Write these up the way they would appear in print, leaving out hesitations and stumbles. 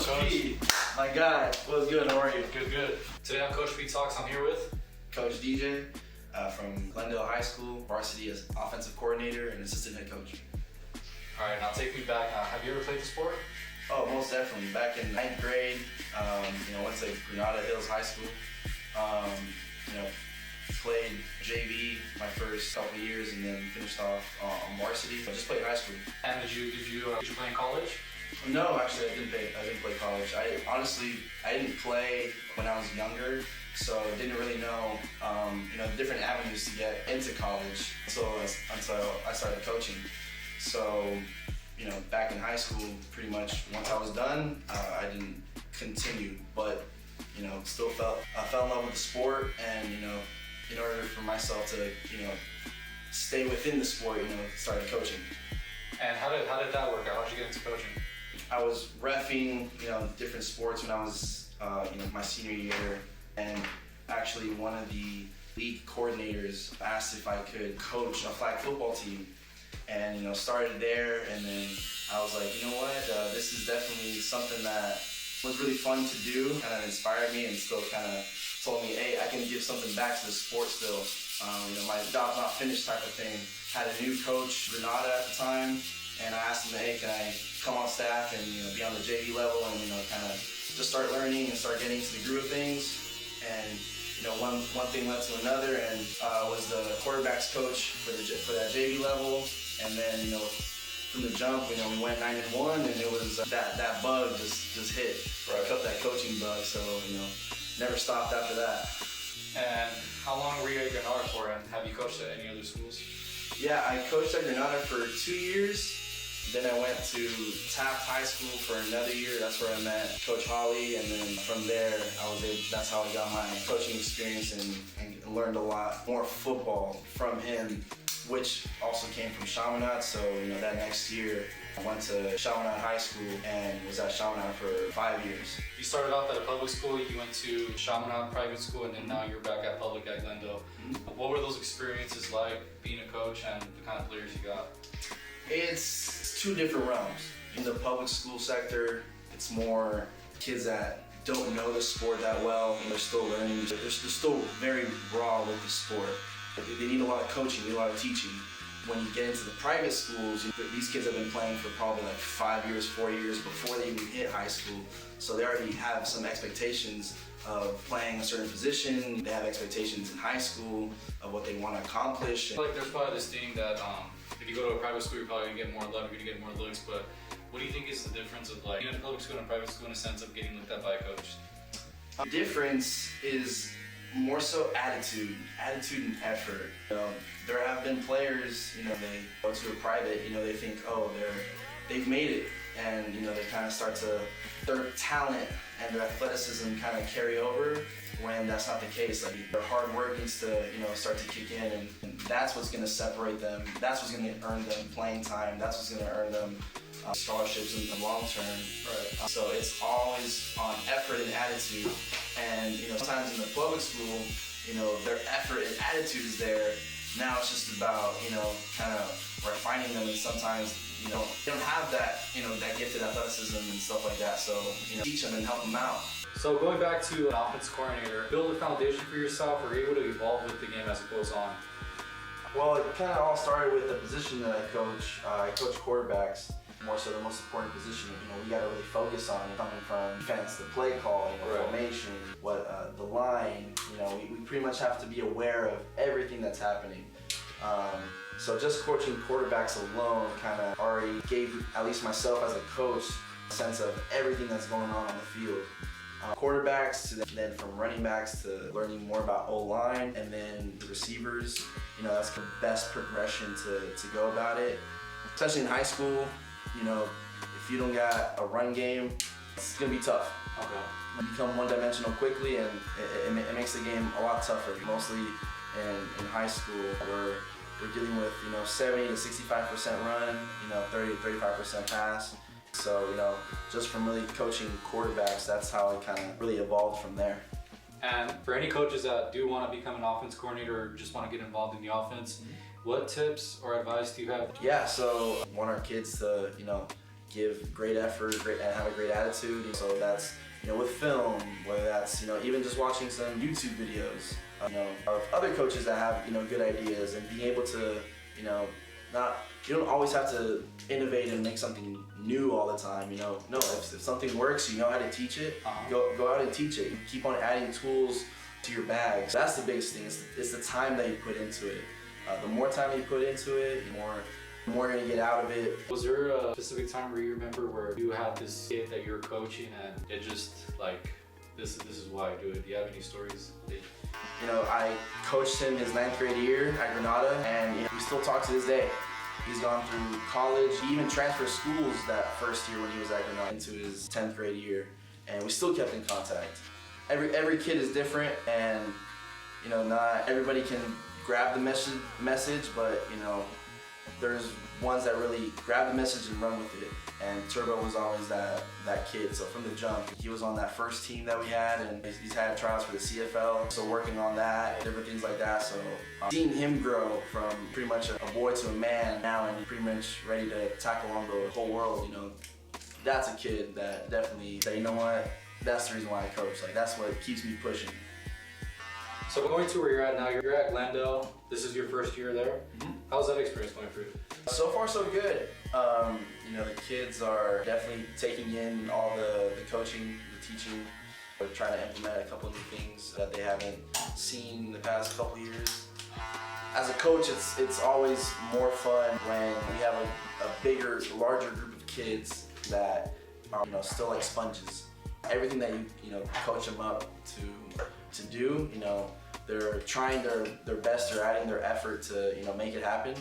Coach P, my guy. What's good? How are you? Good, good. Today on Coach P Talks, I'm here with Coach DJ from Glendale High School, Varsity as offensive coordinator and assistant head coach. All right, now take me back. Have you ever played the sport? Oh, most definitely. Back in 9th grade, went to Granada Hills High School. Played JV my first couple of years and then finished off on Varsity. I just played high school. And did you play in college? No, actually, I didn't play college. I didn't play when I was younger, so I didn't really know, the different avenues to get into college until I started coaching. So, back in high school, pretty much once I was done, I didn't continue, but still I fell in love with the sport, and in order for myself to stay within the sport, started coaching. And how did that work out? How did you get into coaching? I was reffing, different sports when I was, my senior year, and actually one of the league coordinators asked if I could coach a flag football team, and started there, and then I was like, this is definitely something that was really fun to do, kind of inspired me, and still kind of told me, hey, I can give something back to the sport still. My job's not finished type of thing. Had a new coach, Renata at the time, and I asked him, hey, can I come on staff and be on the JV level and kind of just start learning and start getting into the groove of things. And one thing led to another, and was the quarterbacks coach for that JV level. And then from the jump, we went 9-1, and it was that bug just hit. Right. I kept that coaching bug, so never stopped after that. And how long were you at Granada for, and have you coached at any other schools? Yeah, I coached at Granada for 2 years. Then I went to Taft High School for another year. That's where I met Coach Holly, and then from there, that's how I got my coaching experience and learned a lot more football from him, which also came from Chaminade. So, that next year, I went to Chaminade High School and was at Chaminade for 5 years. You started off at a public school, you went to Chaminade private school, and then now you're back at public at Glendale. Mm-hmm. What were those experiences like, being a coach and the kind of players you got? It's two different realms. In the public school sector, it's more kids that don't know the sport that well, and they're still learning. They're still very raw with the sport. They need a lot of coaching, they need a lot of teaching. When you get into the private schools, these kids have been playing for probably like 5 years, 4 years before they even hit high school. So they already have some expectations of playing a certain position. They have expectations in high school of what they want to accomplish. I feel like there's probably this thing that if you go to a private school, you're probably gonna get more love, you're gonna get more looks, but what do you think is the difference of being in a public school and a private school in a sense of getting looked at by a coach? The difference is more so attitude and effort. There have been players, they go to a private, they think, oh, they've made it, and they kind of start to, their talent and their athleticism kind of carry over, when that's not the case. Like, their hard work needs to, start to kick in, and that's what's going to separate them. That's what's going to earn them playing time. That's what's going to earn them scholarships in the long term. Right. So it's always on effort and attitude. And sometimes in the public school, their effort and attitude is there. Now it's just about kind of refining them, and sometimes they don't have that that gifted athleticism and stuff like that. So teach them and help them out. So going back to an offense coordinator, build a foundation for yourself, or able to evolve with the game as it goes on? Well, it kind of all started with the position that I coach. I coach quarterbacks. More so the most important position, we got to really focus on coming from defense, the play calling, the formation, the line. We pretty much have to be aware of everything that's happening. So just coaching quarterbacks alone kind of already gave, at least myself as a coach, a sense of everything that's going on the field. Quarterbacks to then from running backs to learning more about O-line, and then the receivers. That's the best progression to go about it, especially in high school. If you don't got a run game, it's gonna be tough. Okay. You become one-dimensional quickly, and it makes the game a lot tougher. Mostly in high school, we're dealing with 70 to 65% run, 30 to 35% pass. So just from really coaching quarterbacks, that's how it kind of really evolved from there. And for any coaches that do want to become an offense coordinator or just want to get involved in the offense, what tips or advice do you have? Yeah, so I want our kids to give great effort, and have a great attitude. And so that's, with film, whether that's, even just watching some YouTube videos, of other coaches that have, good ideas, and being able to, you don't always have to innovate and make something new all the time. No, if something works, you know how to teach it, go out and teach it. You keep on adding tools to your bags. That's the biggest thing. It's the time that you put into it. The more time you put into it, the more you're gonna get out of it. Was there a specific time where you remember where you had this kid that you were coaching and it just like, this is why I do it? Do you have any stories? I coached him his 9th grade year at Granada, and we still talk to this day. He's gone through college. He even transferred schools that first year when he was at Granada into his 10th grade year, and we still kept in contact. Every kid is different, and not everybody can grab the message, but there's ones that really grab the message and run with it. And Turbo was always that kid. So from the jump, he was on that first team that we had, and he's had trials for the CFL. So working on that, different things like that. So seeing him grow from pretty much a boy to a man now, and pretty much ready to tackle on the whole world, that's a kid that definitely say, that's the reason why I coach. Like, that's what keeps me pushing. So going to where you're at now, you're at Glendale. This is your first year there. Mm-hmm. How's that experience going for you? So far, so good. The kids are definitely taking in all the coaching, the teaching. We're trying to implement a couple new things that they haven't seen the past couple years. As a coach, it's always more fun when we have a bigger, larger group of kids that are still like sponges. Everything that you coach them up to do, they're trying their best, they're adding their effort to make it happen,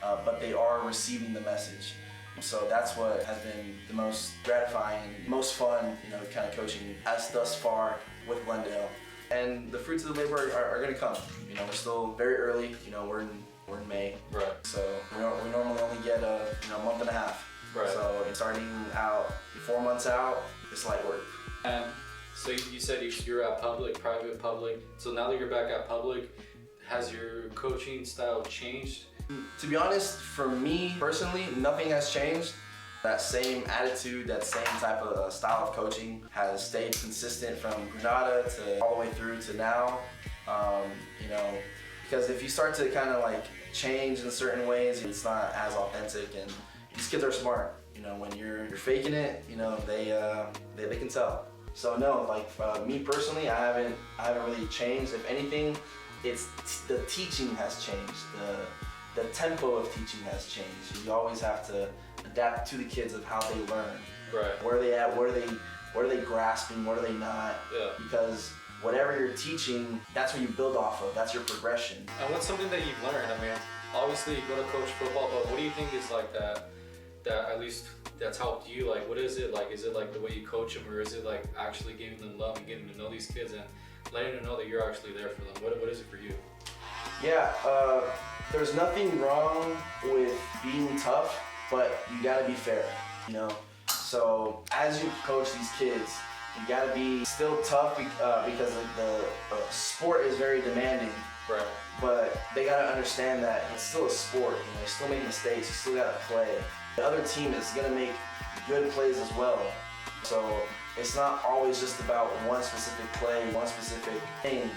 but they are receiving the message. So that's what has been the most gratifying, most fun, kind of coaching us thus far with Glendale. And the fruits of the labor are going to come. We're still very early. We're in May. Right. So we normally only get a month and a half. Right. So starting out 4 months out, it's light work. And so you said you're at private public. So now that you're back at public, has your coaching style changed? To be honest, for me personally, nothing has changed. That same attitude, that same type of style of coaching has stayed consistent from Granada to all the way through to now. Because if you start to kind of like change in certain ways, it's not as authentic. And these kids are smart. When you're faking it, they can tell. So no, like me personally, I haven't really changed. If anything, it's the teaching has changed. The tempo of teaching has changed. You always have to adapt to the kids of how they learn. Right. Where are they at? What are they grasping? What are they not? Yeah. Because whatever you're teaching, that's what you build off of. That's your progression. And what's something that you've learned? I mean, obviously you go to coach football, but what do you think is like that at least that's helped you? Like, what is it like? Is it like the way you coach them, or is it like actually giving them love and getting to know these kids and letting them know that you're actually there for them? What is it for you? Yeah, there's nothing wrong with being tough, but you gotta be fair, So as you coach these kids, you gotta be still tough because the sport is very demanding. Right. But they gotta understand that it's still a sport. You still make mistakes. You still gotta play. The other team is gonna make good plays as well. So it's not always just about one specific play, one specific thing.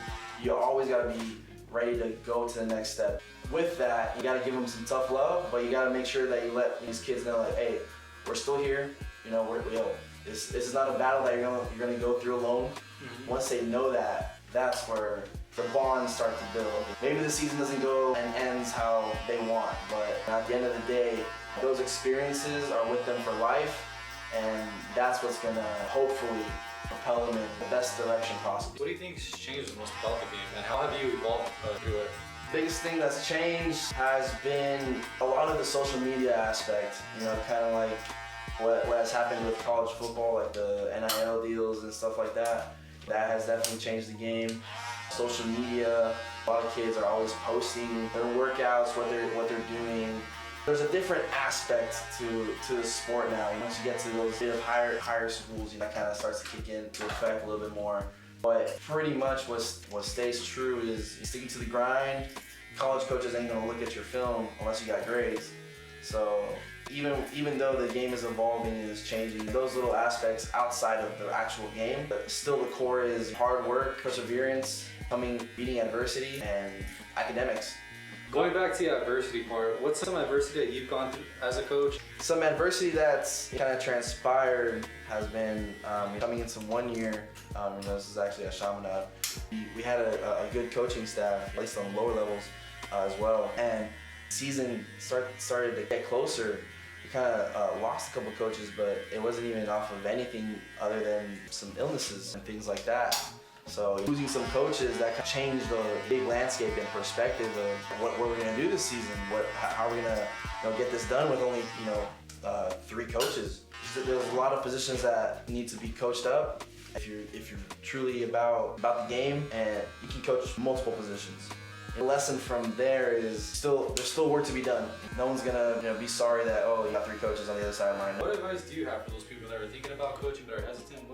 You always gotta be ready to go to the next step. With that, you gotta give them some tough love, but you gotta make sure that you let these kids know, like, hey, we're still here. This is not a battle that you're gonna go through alone. Mm-hmm. Once they know that, that's where the bonds start to build. Maybe the season doesn't go and ends how they want, but at the end of the day, those experiences are with them for life, and that's what's gonna hopefully propel them in the best direction possible. What do you think has changed the most about the game, and how have you evolved through it? Biggest thing that's changed has been a lot of the social media aspect, kind of like what has happened with college football, like the NIL deals and stuff like that. That has definitely changed the game. Social media, a lot of kids are always posting their workouts, what they're doing. There's a different aspect to the sport now. Once you get to those bit of higher schools, that kind of starts to kick into effect a little bit more. But pretty much what stays true is sticking to the grind. College coaches ain't gonna look at your film unless you got grades. So Even though the game is evolving and is changing, those little aspects outside of the actual game, but still the core is hard work, perseverance, beating adversity, and academics. Going back to the adversity part, what's some adversity that you've gone through as a coach? Some adversity that's kind of transpired has been coming into 1 year. This is actually at Chaminade. We had a good coaching staff, at least on lower levels as well. And season started to get closer. We kind of lost a couple coaches, but it wasn't even off of anything other than some illnesses and things like that. So losing some coaches, that kind of changed the big landscape and perspective of what we're going to do this season. How are we going to get this done with only 3 coaches? There's a lot of positions that need to be coached up. If you're truly about the game, and you can coach multiple positions. The lesson from there is there's still work to be done. No one's gonna be sorry that you got 3 coaches on the other sideline. What advice do you have for those people that are thinking about coaching but are hesitant?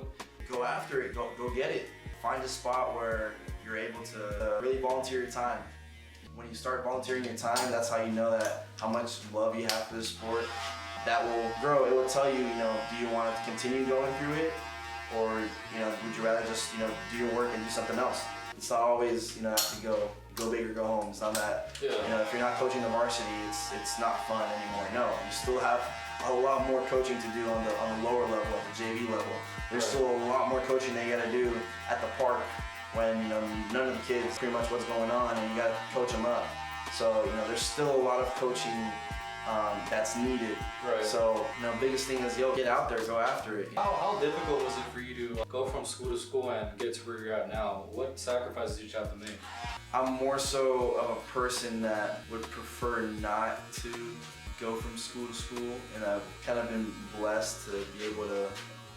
Go after it. Go get it. Find a spot where you're able to really volunteer your time. When you start volunteering your time, that's how you know that how much love you have for the sport. That will grow. It will tell you, do you want to continue going through it, or would you rather just do your work and do something else? It's not always have to go big or go home. It's not that if you're not coaching the varsity, it's not fun anymore. No, you still have a lot more coaching to do on the lower level, at the JV level. There's still a lot more coaching that you got to do at the park when none of the kids pretty much what's going on, and you got to coach them up. So there's still a lot of coaching that's needed. Right. So biggest thing is get out there, go after it. How difficult was it for you to go from school to school and get to where you're at now? What sacrifices did you have to make? I'm more so of a person that would prefer not to go from school to school, and I've kind of been blessed to be able to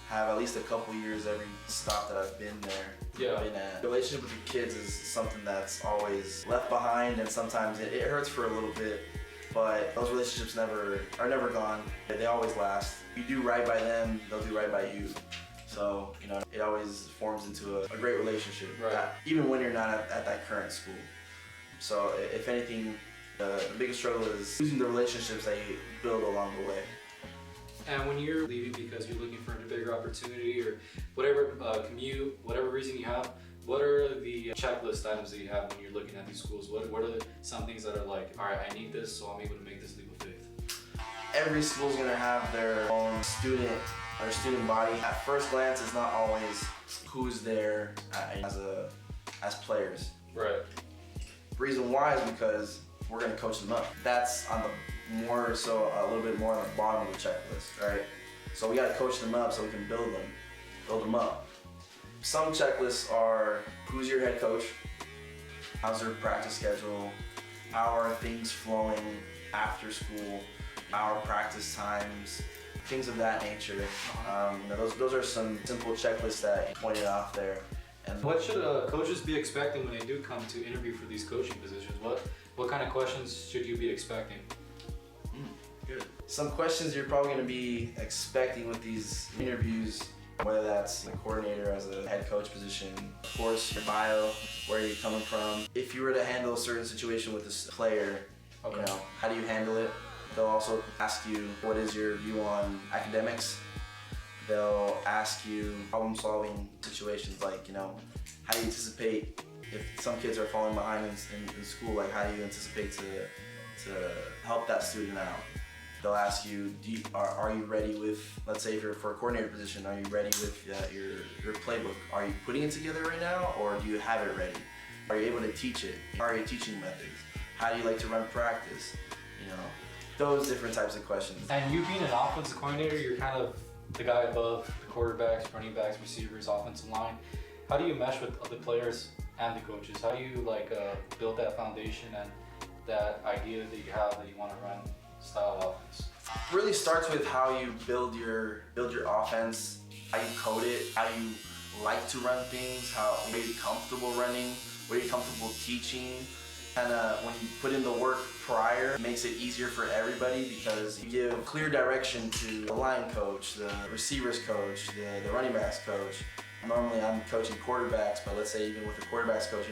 have at least a couple years every stop that I've been there. Been at. The relationship with the kids is something that's always left behind, and sometimes it hurts for a little bit, but those relationships are never gone. They always last. You do right by them, they'll do right by you. So, it always forms into a great relationship, even when you're not at that current school. So, if anything, the biggest struggle is losing the relationships that you build along the way. And when you're leaving because you're looking for a bigger opportunity or whatever commute, whatever reason you have, what are the checklist items that you have when you're looking at these schools? What are some things that are like, all right, I need this, so I'm able to make this leap of faith? Every school's gonna have their own student body. At first glance, it's not always who's there as players. Right. The reason why is because we're gonna coach them up. That's on the a little bit more on the bottom of the checklist, right? So we gotta coach them up so we can build them up. Some checklists are who's your head coach, how's their practice schedule, how are things flowing after school, our practice times, things of that nature. Those are some simple checklists that you pointed off there. And what should coaches be expecting when they do come to interview for these coaching positions? What kind of questions should you be expecting? Good. Some questions you're probably going to be expecting with these interviews, whether that's the coordinator as a head coach position, of course your bio, where you're coming from. If you were to handle a certain situation with this player, how do you handle it? They'll also ask you what is your view on academics. They'll ask you problem-solving situations like, how do you anticipate if some kids are falling behind in school, like how do you anticipate to help that student out? They'll ask you, are you ready with, let's say if you're for a coordinator position, are you ready with your playbook? Are you putting it together right now, or do you have it ready? Are you able to teach it? How are your teaching methods? How do you like to run practice? Those different types of questions. And you being an offensive coordinator, you're kind of the guy above the quarterbacks, running backs, receivers, offensive line. How do you mesh with the players and the coaches? How do you build that foundation and that idea that you have that you want to run style offense? It really starts with how you build your offense, how you code it, how you like to run things, how are you comfortable running, what are you comfortable teaching. And when you put in the work prior, it makes it easier for everybody because you give clear direction to the line coach, the receivers coach, the running backs coach. Normally I'm coaching quarterbacks, but let's say even with the quarterbacks coach,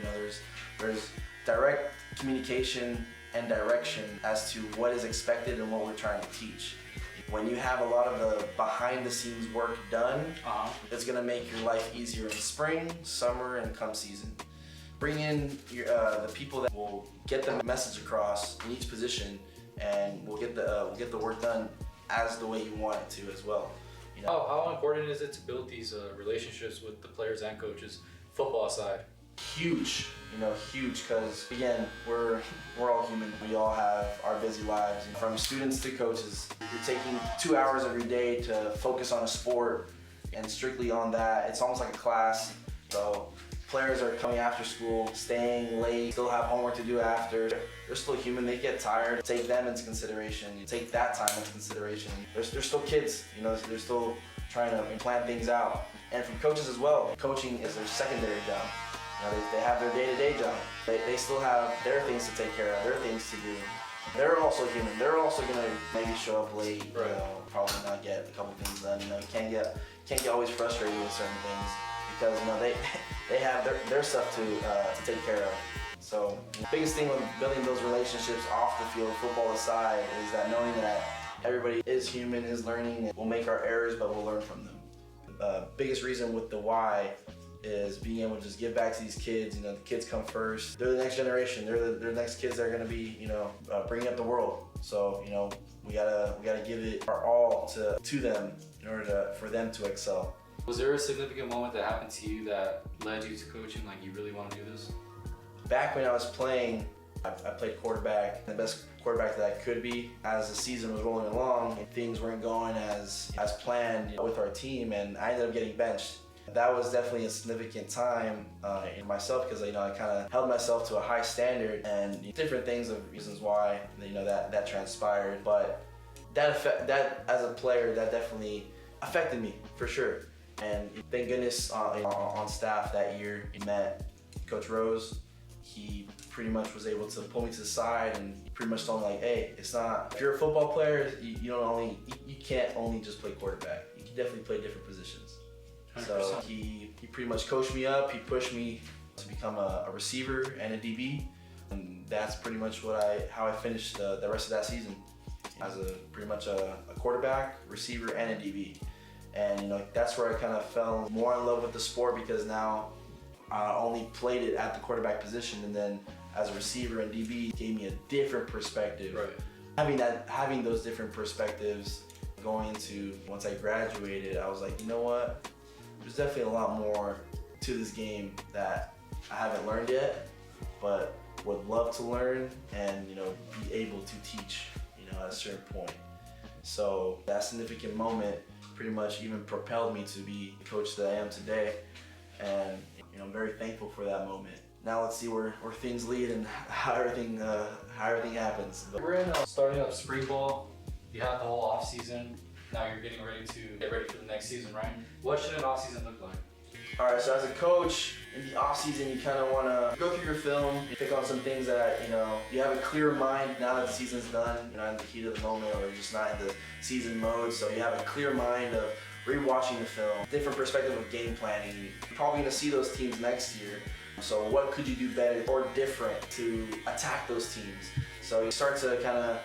there's direct communication and direction as to what is expected and what we're trying to teach. when you have a lot of the behind the scenes work done, it's gonna make your life easier in spring, summer, and come season. Bring in the people that will get the message across in each position, and we'll get the work done as the way you want it to as well. You know? How important is it to build these relationships with the players and coaches, football aside? Huge, huge, because again, we're all human. We all have our busy lives. And from students to coaches, you're taking 2 hours every day to focus on a sport and strictly on that. It's almost like a class. So players are coming after school, staying late, still have homework to do after. They're still human, they get tired. Take them into consideration, take that time into consideration. They're still kids, they're still trying to plan things out. And from coaches as well, coaching is their secondary job. They have their day-to-day job. They still have their things to take care of, their things to do. They're also human. They're also gonna maybe show up late, probably not get a couple things done. You can't get always frustrated with certain things because they have their stuff to take care of. So the biggest thing with building those relationships off the field, football aside, is that knowing that everybody is human, is learning. We'll make our errors, but we'll learn from them. Biggest reason with the why is being able to just give back to these kids. The kids come first. They're the next generation. They're the next kids that are going to be, bringing up the world. So, we gotta give it our all to them in order for them to excel. Was there a significant moment that happened to you that led you to coaching? Like you really want to do this? Back when I was playing, I played quarterback, the best quarterback that I could be. As the season was rolling along, things weren't going as planned with our team, and I ended up getting benched. That was definitely a significant time in myself because I kind of held myself to a high standard, and different things of reasons why that transpired. But that as a player, that definitely affected me for sure. And thank goodness on staff that year, I met Coach Rose. He pretty much was able to pull me to the side and pretty much told me like, hey, it's not, if you're a football player, you can't only just play quarterback. You can definitely play different positions. 100%. So he pretty much coached me up. He pushed me to become a receiver and a DB, and that's pretty much how I finished the rest of that season as pretty much a quarterback, receiver, and a DB. And that's where I kind of fell more in love with the sport, because now I only played it at the quarterback position, and then as a receiver and DB gave me a different perspective. Right. Having those different perspectives going into once I graduated, I was like, you know what? There's definitely a lot more to this game that I haven't learned yet, but would love to learn and be able to teach at a certain point. So that significant moment pretty much even propelled me to be the coach that I am today, and I'm very thankful for that moment. Now let's see where things lead and how everything happens. We're starting up spring ball. You have the whole off season. Now you're getting ready to get ready for the next season, right? What should an off season look like? All right, so as a coach, in the off season, you kind of want to go through your film, pick on some things that you have a clear mind now that the season's done. You're not in the heat of the moment, or just not in the season mode. So you have a clear mind of rewatching the film, different perspective of game planning. You're probably going to see those teams next year. So what could you do better or different to attack those teams? So you start to kind of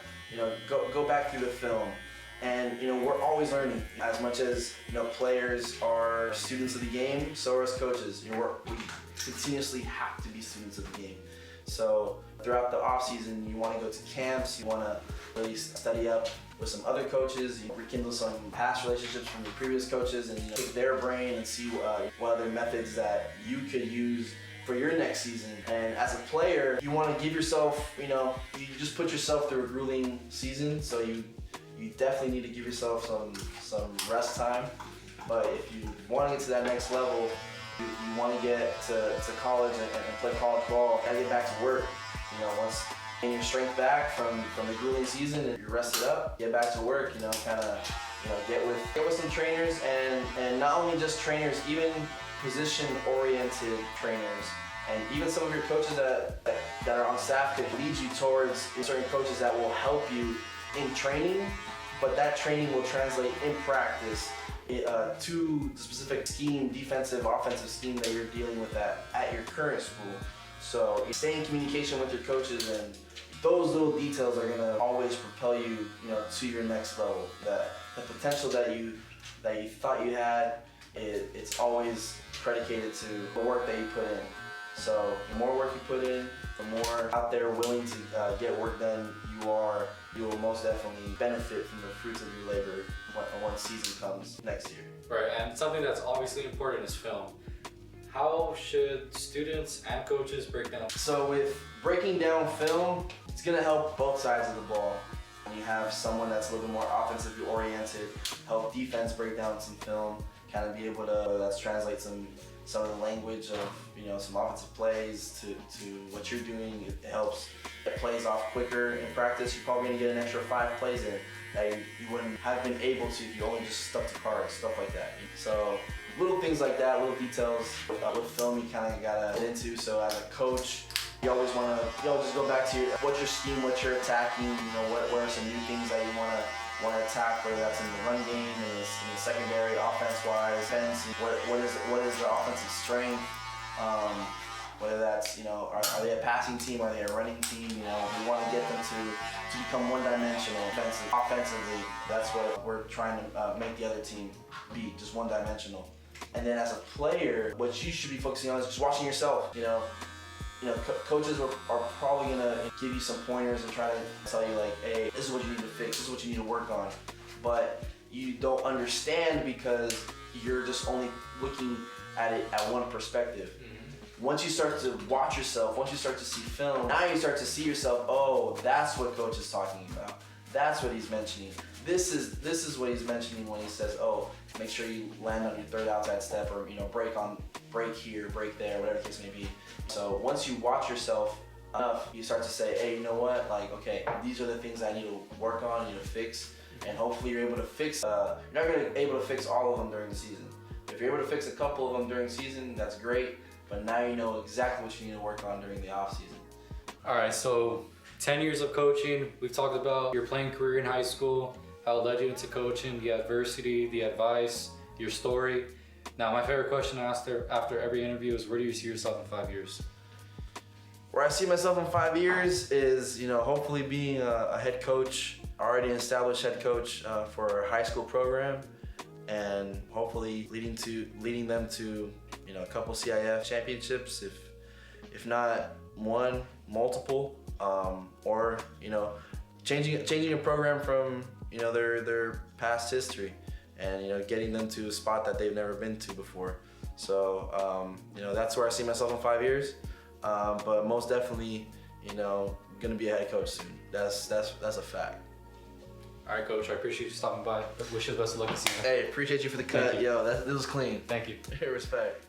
go back through the film. And we're always learning. As much as players are students of the game, so are us coaches. We continuously have to be students of the game. So throughout the off season, you want to go to camps. You want to really study up with some other coaches. You rekindle some past relationships from your previous coaches, and pick their brain and see what other methods that you could use for your next season. And as a player, you want to give yourself, you just put yourself through a grueling season. So you definitely need to give yourself some rest time. But if you want to get to that next level, you want to get to college and play college ball, gotta get back to work. Once you get your strength back from the grueling season and you're rested up, get back to work, get with some trainers, and not only just trainers, even position-oriented trainers. And even some of your coaches that are on staff could lead you towards certain coaches that will help you in training, but that training will translate in practice to the specific scheme, defensive, offensive scheme that you're dealing with at your current school. So you stay in communication with your coaches and those little details are gonna always propel you, to your next level. That the potential that you thought you had, it's always predicated to the work that you put in. So the more work you put in, the more out there willing to get work done you will most definitely benefit from the fruits of your labor when season comes next year. Right, and something that's obviously important is film. How should students and coaches break down? So with breaking down film, it's gonna help both sides of the ball. When you have someone that's a little bit more offensively oriented, help defense break down some film, kind of be able to translate some of the language of some offensive plays to what you're doing. It helps get plays off quicker in practice. You're probably gonna get an extra 5 plays in that you wouldn't have been able to if you only just stuck to cards, stuff like that. So little things like that, little details with film you kind of gotta get into. So as a coach, you always want to just go back to what's your scheme, what you're attacking. What are some new things that you want to attack, whether that's in the run game, in the secondary, offense-wise, defense. What is the offensive strength? Whether that's are they a passing team, are they a running team? We want to get them to become one-dimensional offensively. That's what we're trying to make the other team be, just one-dimensional. And then as a player, what you should be focusing on is just watching yourself. Coaches are probably gonna give you some pointers and try to tell you like, hey, this is what you need to fix, this is what you need to work on. But you don't understand because you're just only looking at it at one perspective. Mm-hmm. Once you start to watch yourself, once you start to see film, now you start to see yourself, oh, that's what coach is talking about. That's what he's mentioning. This is what he's mentioning when he says, oh, make sure you land on your third outside step, or break here, break there, whatever the case may be. So once you watch yourself enough, you start to say, hey, you know what? Like, okay, these are the things I need to work on, I need to fix, and hopefully you're able to fix. You're not gonna be able to fix all of them during the season. If you're able to fix a couple of them during the season, that's great. But now you know exactly what you need to work on during the off season. All right, so 10 years of coaching. We've talked about your playing career in high school, how it led you into coaching, the adversity, the advice, your story. Now, my favorite question to ask after every interview is, where do you see yourself in 5 years? Where I see myself in 5 years is, hopefully being a head coach, already an established head coach for a high school program, and hopefully leading them to, a couple CIF championships, if not one, multiple, or changing a program from their past history, and getting them to a spot that they've never been to before. So that's where I see myself in 5 years. But most definitely, gonna be a head coach soon. That's a fact. All right, Coach. I appreciate you stopping by. Wish you the best of luck this season. Hey, appreciate you for the cut. Yo, this was clean. Thank you. Respect.